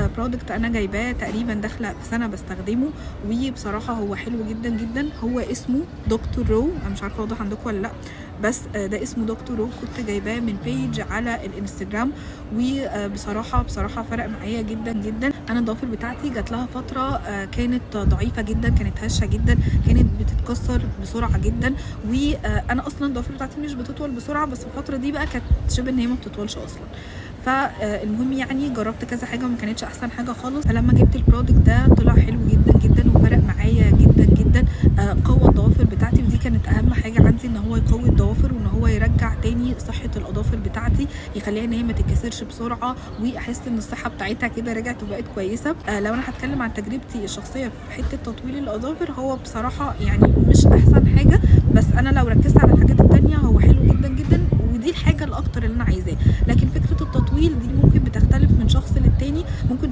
برودكت انا جايباه تقريبا داخله في سنه بستخدمه، وبصراحه هو حلو جدا جدا. هو اسمه دكتور رو، انا مش عارفه واضح عندكم ولا لا، بس ده اسمه دكتور رو. كنت جايباه من بيج على الانستجرام، وبصراحه فرق معايا جدا جدا. انا الضوافر بتاعتي جات لها فتره كانت ضعيفه جدا، كانت هشه جدا، كانت بتتكسر بسرعه جدا، وانا اصلا الضوافر بتاعتي مش بتطول بسرعه، بس الفتره دي بقى كانت شبه ان هي ما بتطولش اصلا. فالمهم يعني جربت كذا حاجه وما كانتش احسن حاجه خالص. فلما جبت البرودكت ده طلع حلو جدا جدا وفرق معايا جدا جدا، قوى الضوافر بتاعتي، ودي كانت اهم حاجه عندي، ان هو يقوي الضوافر وان هو يرجع تاني صحه الاظافر بتاعتي، يخليها ان هي ما تتكسرش بسرعه، واحس ان الصحه بتاعتها كده رجعت وبقت كويسه. لو انا هتكلم عن تجربتي الشخصيه في حته تطويل الاظافر، هو بصراحه يعني مش احسن حاجه، بس انا لو ركزت على الحاجات التانيه هو حلو جدا جدا، ودي الحاجه الاكتر اللي انا عايزاه. لكن فكره التطويل دي ممكن بتختلف من شخص للتاني، ممكن